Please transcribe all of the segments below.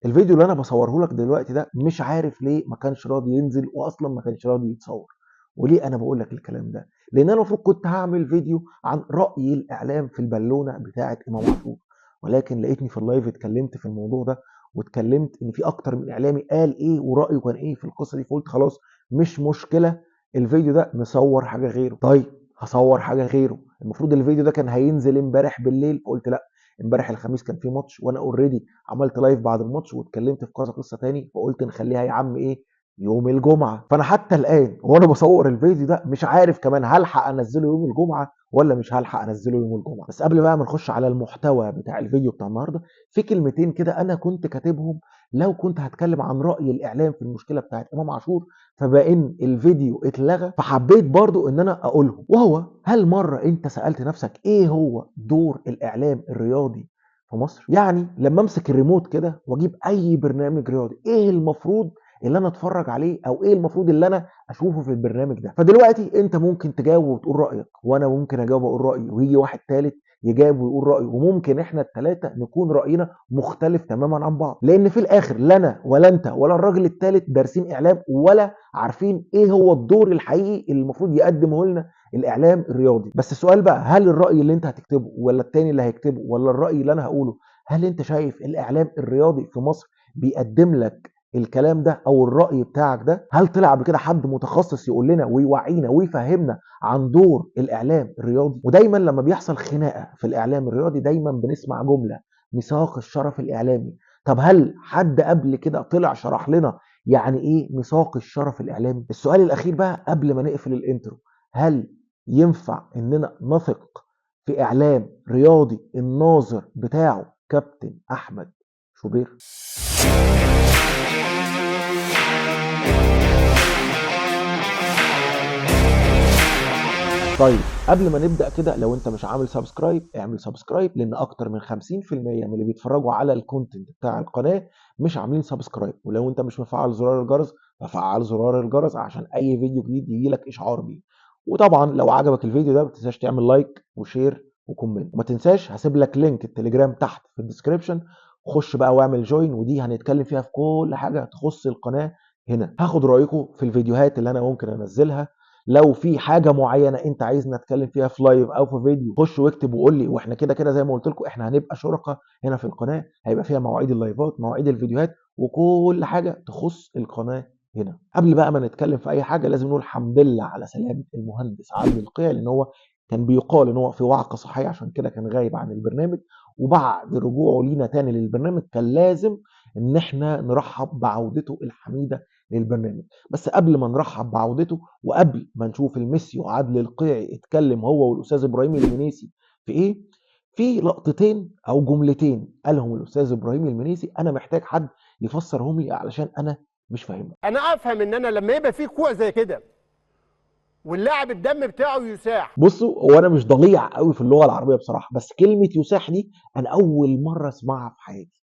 الفيديو اللي انا بصوره لك دلوقتي ده مش عارف ليه ما كانش راضي ينزل، واصلا ما كانش راضي يتصور. وليه انا بقول لك الكلام ده؟ لان انا المفروض كنت هعمل فيديو عن راي الاعلام في البالونه بتاعه امام عاشور، ولكن لقيتني في اللايف اتكلمت في الموضوع ده، واتكلمت ان في اكتر من اعلامي قال ايه ورايه كان ايه في القصه دي، فقلت خلاص مش مشكله الفيديو ده نصور حاجه غيره. طيب هصور حاجه غيره. المفروض الفيديو ده كان هينزل امبارح بالليل، فقلت لا، امبارح الخميس كان في ماتش وانا اوريدي عملت لايف بعد الماتش واتكلمت في كذا قصه تاني، فقلت نخليها يا عم ايه، يوم الجمعه. فانا حتى الان وانا بصور الفيديو ده مش عارف كمان هلحق انزله يوم الجمعه ولا مش هلحق انزله يوم الجمعه. بس قبل بقى ما نخش على المحتوى بتاع الفيديو بتاع النهارده، في كلمتين كده انا كنت كاتبهم لو كنت هتكلم عن راي الاعلام في المشكله بتاعت امام عاشور، فبان الفيديو اتلغى فحبيت برضو ان انا اقولهم. وهو هل مره انت سالت نفسك ايه هو دور الاعلام الرياضي في مصر؟ يعني لما امسك الريموت كده واجيب اي برنامج رياضي، ايه المفروض اللي انا اتفرج عليه، او ايه المفروض اللي انا اشوفه في البرنامج ده؟ فدلوقتي انت ممكن تجاوب وتقول رايك، وانا ممكن اجاوب واقول رايي، ويجي واحد ثالث يجاوب ويقول رايه، وممكن احنا الثلاثه نكون راينا مختلف تماما عن بعض، لان في الاخر لا انا ولا انت ولا الراجل الثالث دارسين اعلام ولا عارفين ايه هو الدور الحقيقي اللي المفروض يقدمه لنا الاعلام الرياضي. بس السؤال بقى، هل الراي اللي انت هتكتبه ولا التاني اللي هيكتبه ولا الراي اللي انا هقوله، هل انت شايف الاعلام الرياضي في مصر بيقدم لك الكلام ده او الراي بتاعك ده؟ هل طلع قبل كده حد متخصص يقول لنا ويوعينا ويفهمنا عن دور الاعلام الرياضي؟ ودايما لما بيحصل خناقه في الاعلام الرياضي دايما بنسمع جمله ميثاق الشرف الاعلامي. طب هل حد قبل كده طلع شرح لنا يعني ايه ميثاق الشرف الاعلامي؟ السؤال الاخير بقى قبل ما نقفل الانترو، هل ينفع اننا نثق في اعلام رياضي الناظر بتاعه كابتن احمد شوبير؟ طيب قبل ما نبدا كده، لو انت مش عامل سبسكرايب اعمل سبسكرايب، لان اكتر من 50% من اللي بيتفرجوا على الكونتنت بتاع القناه مش عاملين سبسكرايب. ولو انت مش مفعل زرار الجرس ففعل زرار الجرس عشان اي فيديو جديد يجي لك اشعار بيه. وطبعا لو عجبك الفيديو ده ما تنساش تعمل لايك وشير وكومنت، وما تنساش هسيب لك لينك التليجرام تحت في الديسكريبشن، خش بقى واعمل جوين، ودي هنتكلم فيها في كل حاجه تخص القناه. هنا هاخد رايكم في الفيديوهات اللي انا ممكن انزلها. لو في حاجه معينه انت عايزنا نتكلم فيها في لايف او في فيديو، خش واكتب وقول لي، واحنا كده كده زي ما قلت لكم احنا هنبقى شركاء هنا في القناه، هيبقى فيها مواعيد اللايفات مواعيد الفيديوهات وكل حاجه تخص القناه هنا. قبل بقى ما نتكلم في اي حاجه لازم نقول الحمد لله على سلامه المهندس عادل القيع، لان هو كان بيقال ان هو في وعكه صحيه عشان كده كان غايب عن البرنامج، وبعد رجوعه لينا تاني للبرنامج كان لازم ان احنا نرحب بعودته الحميده للبرنامج. بس قبل ما نرحب بعودته وقبل ما نشوف الميسيو عادل القيعي اتكلم هو والاستاذ ابراهيم المنيسي في ايه، في لقطتين او جملتين قالهم الاستاذ ابراهيم المنيسي انا محتاج حد يفسرهم لي علشان انا مش فاهمهم. انا افهم ان انا لما يبقى في كوع زي كده واللاعب الدم بتاعه يساح. بصوا، هو انا مش ضليع قوي في اللغه العربيه بصراحه، بس كلمه يساح دي انا اول مره اسمعها في حياتي،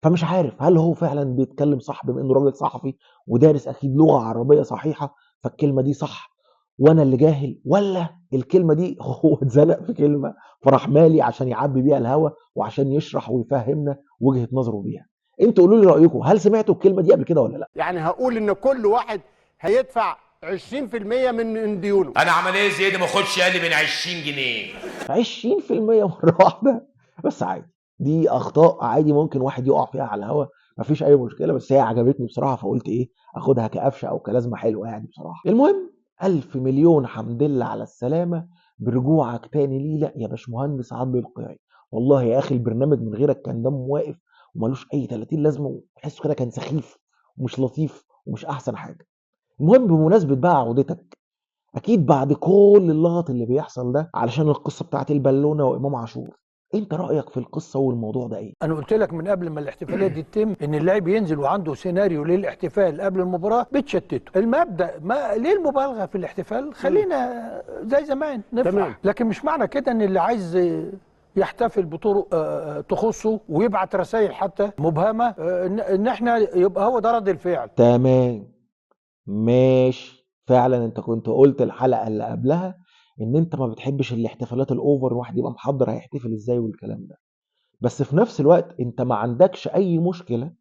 فمش عارف هل هو فعلا بيتكلم صح بما انه راجل صحفي ودارس اكيد لغه عربيه صحيحه، فالكلمه دي صح وانا اللي جاهل، ولا الكلمه دي هو اتزنق في كلمه فراح مالي عشان يعبي بيها الهوا وعشان يشرح ويفهمنا وجهه نظره بيها. انتوا قولوا لي رايكم، هل سمعتوا الكلمه دي قبل كده ولا لا؟ يعني هقول ان كل واحد هيدفع 20% من ديونه. انا عمليه زي دي ما اخدش اقل من 20 جنيه. 20% مره واحده؟ بس عادي، دي اخطاء عادي ممكن واحد يقع فيها على الهوا، مفيش اي مشكله، بس هي عجبتني بصراحه فقلت ايه، اخدها كقفشه او كلازمه حلوه يعني بصراحه. المهم، الف مليون حمد لله على السلامه برجوعك تاني لينا يا باشمهندس عادل القيعي. والله يا اخي البرنامج من غيرك كان دمه واقف ومالوش اي 30 لازمه، وتحسه كده كان سخيف ومش لطيف ومش احسن حاجه. المهم بمناسبه بقى عودتك، اكيد بعد كل اللغط اللي بيحصل ده علشان القصه بتاعت البالونه وامام عاشور، انت رايك في القصه والموضوع ده ايه؟ انا قلت لك من قبل ما الاحتفاليه دي تتم ان اللاعب ينزل وعنده سيناريو للاحتفال قبل المباراه بتشتته. المبدا ما ليه المبالغه في الاحتفال؟ خلينا زي زمان نفرح. تمام. لكن مش معنى كده ان اللي عايز يحتفل بطرق تخصه ويبعت رسائل حتى مبهمه ان احنا يبقى هو ده رد الفعل. تمام، ماشي. فعلا انت كنت قلت الحلقه اللي قبلها ان انت ما بتحبش الاحتفالات الاوفر، واحد يبقى محضر هيحتفل ازاي والكلام ده، بس في نفس الوقت انت ما عندكش اي مشكله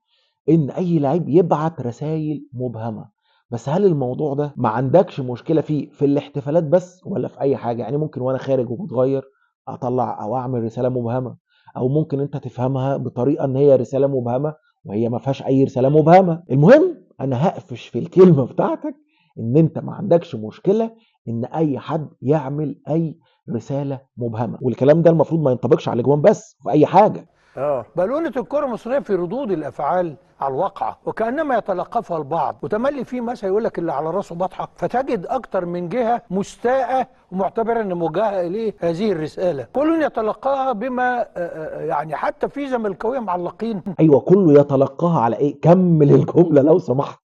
ان اي لعيب يبعت رسائل مبهمه. بس هل الموضوع ده ما عندكش مشكله فيه في الاحتفالات بس ولا في اي حاجه؟ يعني ممكن وانا خارج ومتغير اطلع او اعمل رساله مبهمه، او ممكن انت تفهمها بطريقه ان هي رساله مبهمه وهي ما فيهاش اي رساله مبهمه. المهم انا هقفش في الكلمه بتاعتك ان انت ما عندكش مشكله ان اي حد يعمل اي رساله مبهمه، والكلام ده المفروض ما ينطبقش على الاجوان بس، في اي حاجه. بالونة الكرة المصرية في ردود الأفعال على الواقعة وكأنما يتلقفها البعض، وتملي فيه مثل يقول لك اللي على راسه بطحة، فتجد أكتر من جهة مستاءة ومعتبرة أن موجهة إليه هذه الرسالة، كل يتلقاها بما يعني حتى في زملكاوية معلقين. ايوه كله يتلقاها على ايه؟ كمل الجمله لو سمحت.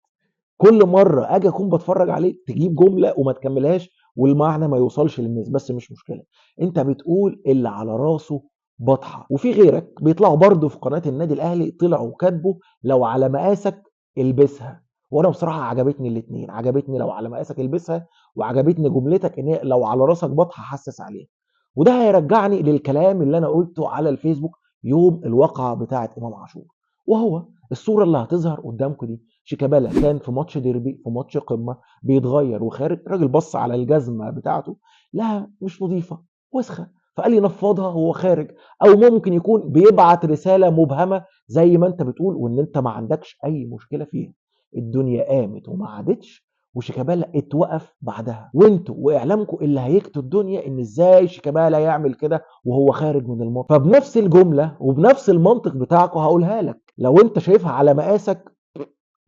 كل مره اجي اكون بتفرج عليك تجيب جمله وما تكملهاش والمعنى ما يوصلش للناس، بس مش مشكله. انت بتقول اللي على راسه بطحه، وفي غيرك بيطلعوا برضه في قناه النادي الاهلي طلعوا كاتبوا لو على مقاسك البسها. وانا بصراحه عجبتني الاثنين، عجبتني لو على مقاسك البسها، وعجبتني جملتك ان هي لو على راسك بطحه حسس عليها. وده هيرجعني للكلام اللي انا قلته على الفيسبوك يوم الواقعه بتاعه امام عاشور، وهو الصوره اللي هتظهر قدامكم دي. شيكابالا كان في ماتش ديربي، في ماتش قمه، بيتغير وخارج، الراجل بص على الجزمه بتاعته لا مش نظيفه، وسخه، فقال ينفضها وهو خارج. او ممكن يكون بيبعت رساله مبهمه زي ما انت بتقول وان انت ما عندكش اي مشكله فيها. الدنيا قامت وما عادتش، وشيكابالا اتوقف بعدها، وانتوا واعلامكم اللي هيكتوا الدنيا ان ازاي شيكابالا يعمل كده وهو خارج من الماتش. فبنفس الجمله وبنفس المنطق بتاعكم هقولها لك، لو انت شايفها على مقاسك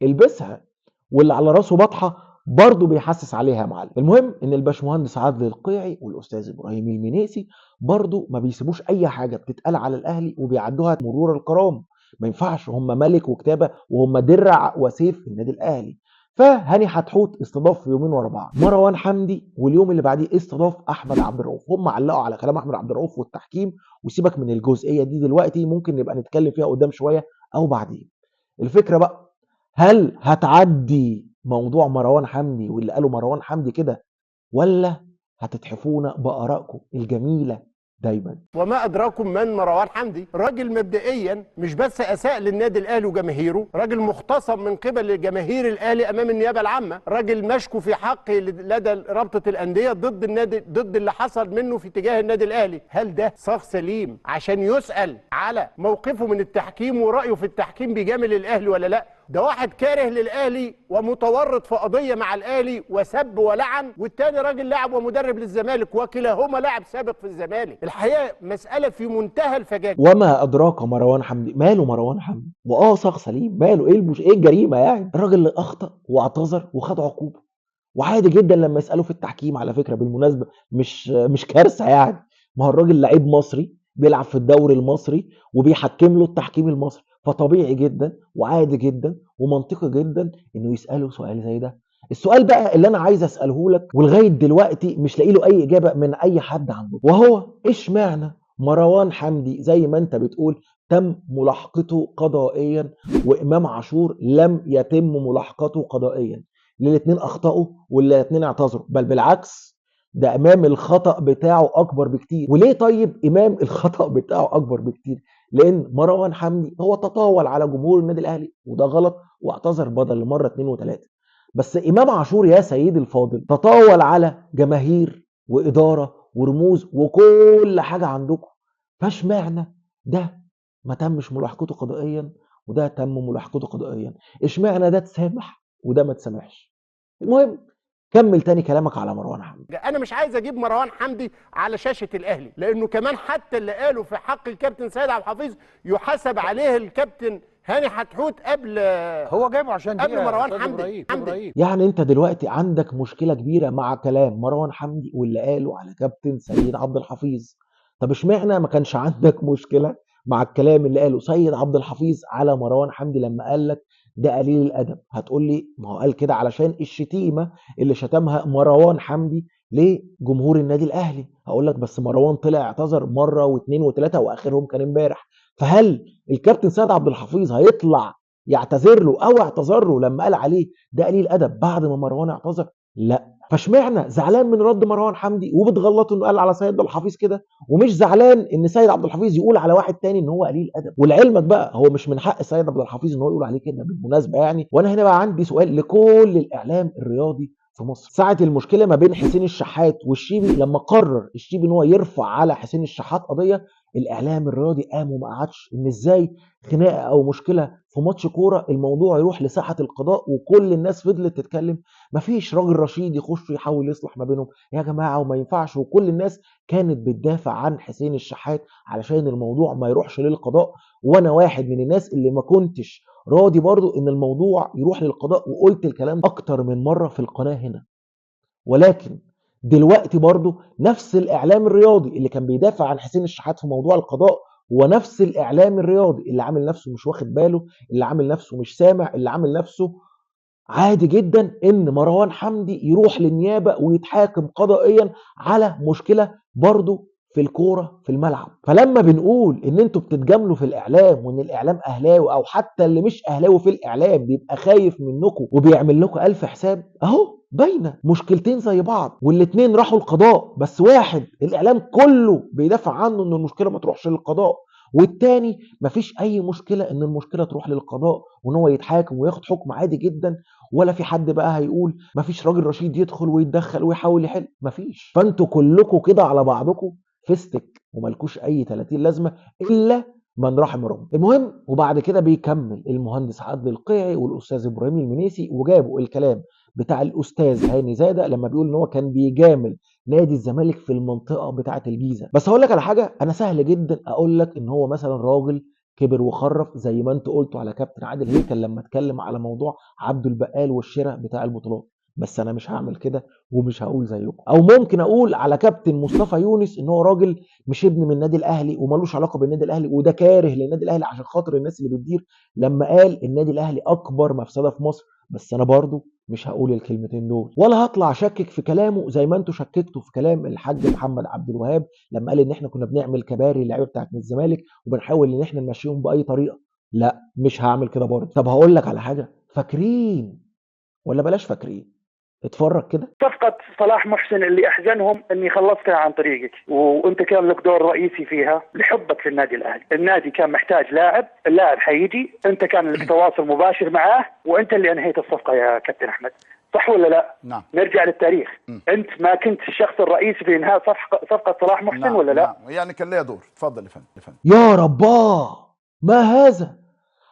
البسها، واللي على راسه بطحه برضه بيحسس عليها يا معلم. المهم ان الباشمهندس عادل القيعي والاستاذ ابراهيم المنيسي برضه ما بيسيبوش اي حاجه بتتقال على الاهلي وبيعدوها مرور الكرام. ما ينفعش، هم ملك وكتابه وهم درع وسيف النادي الاهلي. فهاني حتحوت استضاف في يومين ورا بعض مروان حمدي، واليوم اللي بعديه استضاف احمد عبد الرؤوف. هم علقوا على كلام احمد عبد الرؤوف والتحكيم، وسيبك من الجزئيه دي دلوقتي، ممكن نبقى نتكلم فيها قدام شويه او بعدين. الفكره بقى، هل هتعدي موضوع مروان حمدي واللي قاله مروان حمدي كده، ولا هتتحفونا بآرائكم الجميلة دايما؟ وما ادراكم من مروان حمدي، راجل مبدئيا مش بس اساء للنادي الاهلي وجماهيره، راجل مغتصب من قبل جماهير الاهلي امام النيابه العامه، راجل مشكو في حقه لدى رابطه الانديه ضد النادي، ضد اللي حصل منه في اتجاه النادي الاهلي. هل ده صاغ سليم عشان يسال على موقفه من التحكيم ورايه في التحكيم بيجامل الاهلي ولا لا؟ ده واحد كاره للاهلي ومتورط في قضيه مع الاهلي وسب ولعن، والتاني راجل لاعب ومدرب للزمالك وكلاهما لاعب سابق في الزمالك. الحقيقه مساله في منتهى الفجاجه. وما ادراك مروان حمدي، ماله مروان حمدي؟ صاغ سليم، ماله؟ ايه الجريمه يعني؟ الراجل اللي اخطا واعتذر وخد عقوبه، وعادي جدا لما يسالوا في التحكيم. على فكره بالمناسبه مش كارثه يعني، ما هو الراجل لعيب مصري بيلعب في الدوري المصري وبيحكم له التحكيم المصري، فطبيعي جدا وعادي جدا ومنطقي جدا انه يساله سؤال زي ده. السؤال بقى اللي انا عايز اساله لك ولغايه دلوقتي مش لاقي له اي اجابه من اي حد عنده، وهو اشمعنى مروان حمدي زي ما انت بتقول تم ملاحقته قضائيا وامام عاشور لم يتم ملاحقته قضائيا؟ الاثنين اخطاوا والاثنين اعتذروا، بل بالعكس ده امام الخطا بتاعه اكبر بكتير. وليه طيب امام الخطا بتاعه اكبر بكتير؟ لان مروان حمدي هو تطاول على جمهور النادي الاهلي وده غلط، واعتذر بدل مره 2 و3. بس امام عاشور يا سيدي الفاضل تطاول على جماهير واداره ورموز وكل حاجه عندكم، فاشمعنى ده ما تمش ملاحقته قضائيا وده تم ملاحقته قضائيا؟ اشمعنى ده تسامح وده ما تسامحش؟ المهم كمل تاني كلامك على مروان حمدي. انا مش عايز اجيب مروان حمدي على شاشه الاهلي، لانه كمان حتى اللي قاله في حق الكابتن سيد عبد الحفيظ يحاسب عليه الكابتن هاني حتحوت هو جايبه عشان قبل مروان حمدي. يعني انت دلوقتي عندك مشكله كبيره مع كلام مروان حمدي واللي قاله على كابتن سيد عبد الحفيظ. طب اشمعنى ما كانش عندك مشكله مع الكلام اللي قاله سيد عبد الحفيظ على مروان حمدي لما قال لك ده قليل الادب؟ هتقول لي ما هو قال كده علشان الشتيمه اللي شتمها مروان حمدي لجمهور النادي الاهلي. هقول لك بس مروان طلع اعتذر مره واثنين وثلاثه واخرهم كان امبارح. فهل الكابتن سيد عبد الحفيظ هيطلع يعتذر له او اعتذر له لما قال عليه ده قليل ادب بعد ما مروان اعتذر؟ لا. فاشمعنى زعلان من رد مروان حمدي وبتغلطه انه قال على سيد عبد الحفيظ كده، ومش زعلان ان سيد عبد الحفيظ يقول على واحد تاني ان هو قليل ادب؟ ولعلمك بقى هو مش من حق سيد عبد الحفيظ ان هو يقول عليه كده بالمناسبه يعني. وانا هنا بقى عندي سؤال لكل الاعلام الرياضي في مصر. ساعه المشكله ما بين حسين الشحات والشيبي، لما قرر الشيبي ان هو يرفع على حسين الشحات قضيه، الاعلام الرياضي قام وما قعدش ان ازاي خناقه او مشكله في ماتش كوره الموضوع يروح لساحه القضاء وكل الناس فضلت تتكلم. مفيش راجل رشيد يخش يحاول يصلح ما بينهم يا جماعه وما ينفعش، وكل الناس كانت بتدافع عن حسين الشحات علشان الموضوع ما يروحش للقضاء. وانا واحد من الناس اللي ما كنتش راضي برضو ان الموضوع يروح للقضاء، وقلت الكلام اكتر من مره في القناه هنا. ولكن دلوقتي برضو نفس الاعلام الرياضي اللي كان بيدافع عن حسين الشحات في موضوع القضاء هو نفس الاعلام الرياضي اللي عامل نفسه مش واخد باله، اللي عامل نفسه مش سامع، اللي عامل نفسه عادي جدا ان مروان حمدي يروح للنيابه ويتحاكم قضائيا على مشكله برضه في الكوره في الملعب. فلما بنقول ان انتوا بتتجاملوا في الاعلام وان الاعلام اهلاوي، او حتى اللي مش اهلاوي في الاعلام بيبقى خايف منكم وبيعمل لكم الف حساب، اهو باينه مشكلتين زي بعض والاتنين راحوا القضاء، بس واحد الاعلام كله بيدافع عنه ان المشكله ما تروحش للقضاء، والتاني مفيش اي مشكله ان المشكله تروح للقضاء وان هو يتحاكم وياخد حكم عادي جدا. ولا في حد بقى هيقول مفيش راجل رشيد يدخل ويتدخل ويحاول يحل، مفيش. فانتوا كلكم كده على بعضكم فيستك وملكوش اي 30 لازمه الا من رحم ربي. المهم، وبعد كده بيكمل المهندس عادل القيعي والاستاذ ابراهيم المنيسي وجابوا الكلام بتاع الاستاذ هاني زاده لما بيقول ان هو كان بيجامل نادي الزمالك في المنطقه بتاعه الجيزه. بس هقول لك على حاجه، انا سهل جدا اقول لك ان هو مثلا راجل كبر وخرف زي ما انت قلتوا على كابتن عادل هيكل لما اتكلم على موضوع عبده البقال والشراء بتاع البطولات، بس انا مش هعمل كده ومش هقول زيكم. او ممكن اقول على كابتن مصطفى يونس ان هو راجل مش ابن من النادي الاهلي وملوش علاقه بالنادي الاهلي وده كاره للنادي الاهلي عشان خاطر الناس اللي بتدير، لما قال النادي الاهلي اكبر مفسده في مصر. بس انا برضو مش هقول الكلمتين دول ولا هطلع اشكك في كلامه زي ما انتوا شككتوا في كلام الحاج محمد عبد الوهاب لما قال ان احنا كنا بنعمل كباري اللعيبه بتاعت الزمالك وبنحاول ان احنا نمشيهم باي طريقه. لا، مش هعمل كده برضه. طب هقول لك على حاجه، فاكرين ولا بلاش فاكرين؟ اتفرج كده. صفقة صلاح محسن اللي أحزنهم أني خلصتها عن طريقك، وأنت كان لك دور رئيسي فيها لحبك في النادي الأهلي. النادي كان محتاج لاعب، اللاعب حيجي، أنت كان لك تواصل مباشر معاه، وأنت اللي أنهيت الصفقة يا كابتن أحمد، صح ولا لا؟ نعم. نرجع للتاريخ. أنت ما كنت الشخص الرئيسي في إنهاء صفقة صلاح محسن. نعم. ولا لا؟ نعم. يعني كان ليا دور. اتفضل يا فندم. يا رباه، ما هذا؟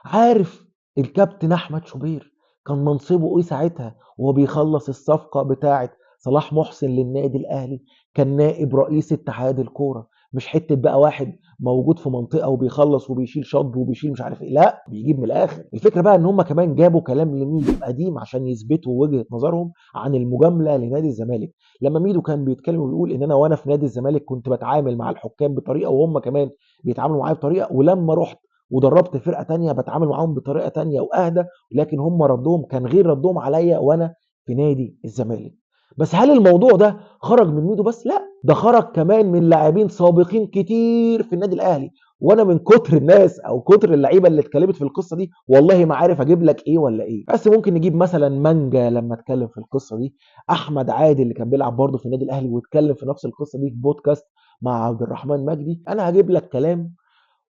عارف الكابتن احمد شوبير كان منصبه ايه ساعتها وهو بيخلص الصفقه بتاعه صلاح محسن للنادي الاهلي؟ كان نائب رئيس اتحاد الكوره، مش حته بقى واحد موجود في منطقه وبيخلص وبيشيل شطب وبيشيل مش عارف ايه، لا بيجيب من الاخر. الفكره بقى ان هم كمان جابوا كلام لميدو قديم عشان يثبتوا وجهه نظرهم عن المجامله لنادي الزمالك. لما ميدو كان بيتكلم وبيقول ان انا وانا في نادي الزمالك كنت بتعامل مع الحكام بطريقه وهم كمان بيتعاملوا معايا بطريقه، ولما رحت ودربت فرقه تانية بتعامل معاهم بطريقه تانية واهدى، لكن هم ردهم كان غير ردهم عليا وانا في نادي الزمالك. بس هل الموضوع ده خرج من ميدو بس؟ لا، ده خرج كمان من لاعبين سابقين كتير في النادي الاهلي. وانا من كتر الناس او كتر اللعيبه اللي اتكلمت في القصه دي والله ما عارف اجيب لك ايه ولا ايه. بس ممكن نجيب مثلا مانجا لما اتكلم في القصه دي، احمد عادل اللي كان بيلعب برضه في النادي الاهلي واتكلم في نفس القصه دي في بودكاست مع عبد الرحمن مجدي. انا هجيب لك كلام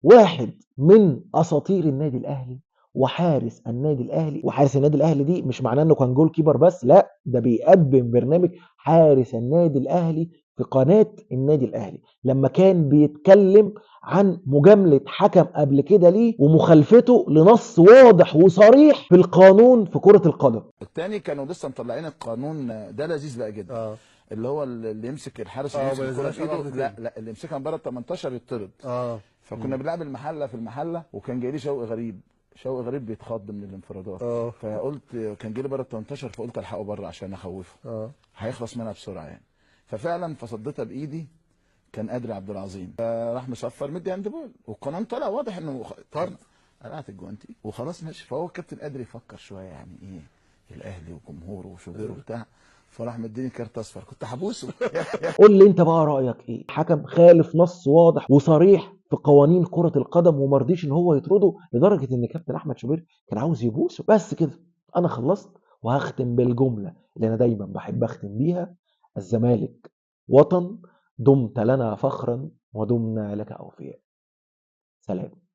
واحد من اساطير النادي الاهلي وحارس النادي الاهلي. وحارس النادي الاهلي دي مش معناه انه كان جول كيبر بس، لا ده بيقدم برنامج حارس النادي الاهلي في قناه النادي الاهلي لما كان بيتكلم عن مجامله حكم قبل كده ليه ومخالفته لنص واضح وصريح في القانون في كره القدم. التاني كانوا لسه مطلعين القانون ده لذيذ بقى جدا. اللي هو اللي يمسك الحارس اللي يمسك الكوره في ايده، لا اللي يمسكها من بره ال 18 يطرد. فكنا بنلعب المحله في المحله وكان جاي لي شوقي غريب بيتخض من الانفرادات. فقلت كان جاي لي بره ال 18 فقلت الحقه بره عشان اخوفه. هيخلص منها بسرعه يعني. ففعلا فصدتها بايدي، كان قادر عبد العظيم راح مصفر مدي هاند بول والقانون طلع واضح انه قلعت الجوانتي وخلاص ماشي. فهو الكابتن قادر يفكر شويه يعني ايه الاهلي وجمهوره وشغله وبتاع، فراح مديني كارت اصفر كنت حبوسه. قول لي انت بقى رايك ايه؟ حكم خالف نص واضح وصريح في قوانين كره القدم ومرضيش ان هو يطرده لدرجه ان كابتن احمد شوبير كان عاوز يبوسه. بس كده انا خلصت وهختم بالجملة اللي أنا دايما بحب أختم بيها: الزمالك وطن، دمت لنا فخرا ودمنا لك أوفياء. سلام.